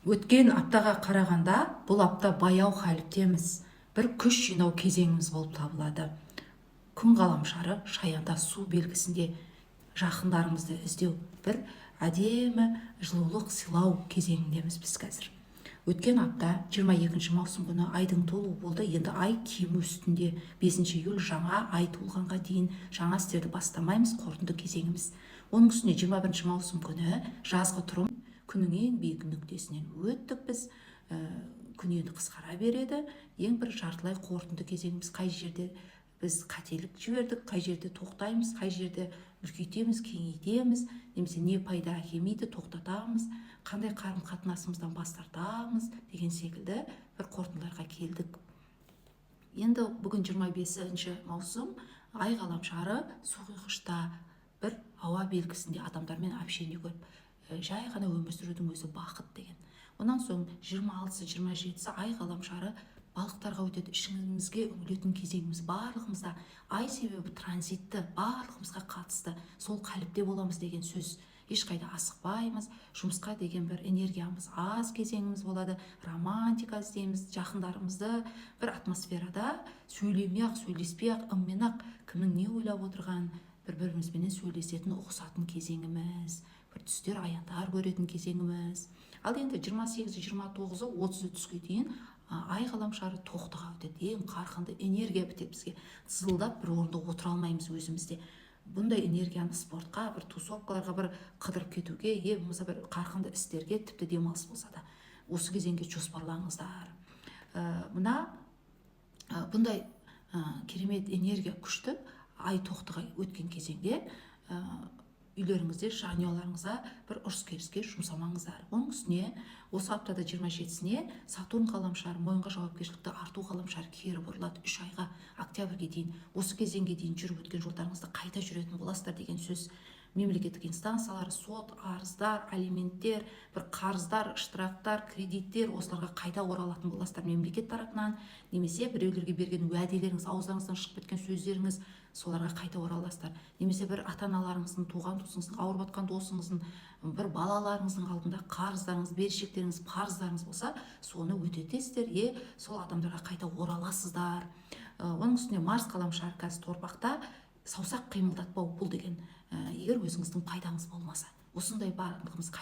Өткен аптаға қарағанда бұл апта баяу халіптеміз. Бір күш жинау кезеңіміз болып табылады. Күн ғаламшары шаянда су белгісінде жақындарымызды іздеу, бір әдемі жылулық сыйлау кезеңіндеміз біз қазір. Өткен апта 22 маусым күні айдың толуы болды. Енді ай киім үстінде 5 июль жаңа ай туылғанға дейін жаңа істерді бастамаймыз, қорытынды кезеңіміз. Оның үстіне 21 маусым күні жазғы тұрым күннің ең биік нүктесінен өттік біз. Күн енді қысқара береді. Ең бір жартылай қорытынды кезеңіміз, қай жерде біз қателік жібердік, қай жерде тоқтаймыз, қай жерде үлкейтеміз, кеңейтеміз, немесе не пайда әкелмейді тоқтатамыз, қандай қарым-қатынасымыздан бас тартамыз деген секілді бір қорытындыларға келдік. Енді бүгін 25 маусым, ай ғаламшары суқұйқышта бір ауа белгісінде адамдармен общение көріп, жай ғана өмір сүрудің өзі бақыт деген. Онан соң 26-27 ай ғаламшары балықтарға өтеді. Ішіңізге үңілетін кезеңіміз барлығымызда. Ай себебі транзитті, барлығымызға қатысты. Сол қаліпте боламыз деген сөз. Ешқайда асықпаймыз, жұмысқа деген бір энергиямыз аз кезеңіміз болады. Романтика іздейміз, жақындарымызды бір атмосферада сөйлемей-ақ, сөйлеспей-ақ, ыммен-ақ кімнің не ойлап отырған, бір-бірімізбенен сөйлесетін, ұқсатын кезеңіміз, бір түстер, аяндар көретін кезеңіміз. Ал енді 28-29-30 түске дейін ай ғаламшары тоқтыға өтеді. Ең қарқынды энергия бітеді бізге. Сызылдап бір орында отыра алмаймыз өзімізде. Бұндай энергияны спортқа, бір тусовкаларға, бір қыдырып кетуге, болмаса бір қарқынды істерге, тіпті демалыс болса да осы кезеңге жоспарлаңыздар. Мына бұндай керемет энергия күшті ай тоқтыға өткен кезеңде үйлеріңізде жанұяларыңызға бір ұрыс-керіске жұмсамаңыздар. Оның үстіне осы аптада 27-сіне Сатурн ғаламшары, мойынға жауапкершілікті арту ғаламшары кері бұрылады 3 айға, октябрьге дейін. Осы кезеңге дейін жүріп өткен жолдарыңызды қайта жүретін боласыздар деген сөз. Мемлекеттік инстанциялар, сот, арыздар, алименттер, бір қарыздар, штрафтар, кредиттер, осыларға қайта оралатын боласыздар мемлекет тарапынан, немесе біреулерге берген уәделеріңіз, ауыздарыңыздан шығып кеткен сөздеріңіз, соларға қайта ораласыздар. Немесе бір ата-аналарыңыздың, туған туысыңыздың, ауырып жатқан досыңыздың, бір балаларыңыздың алдында қарыздарыңыз, берешектеріңіз, парыздарыңыз болса, соны өтетесіздер, сол адамдарға қайта ораласыздар. Оның үстіне Марс ғаламшары қазір торпақта, саусақ қимылдатпау бұл деген, егер өзіңіздің пайдаңыз болмаса, осындай барлығымыз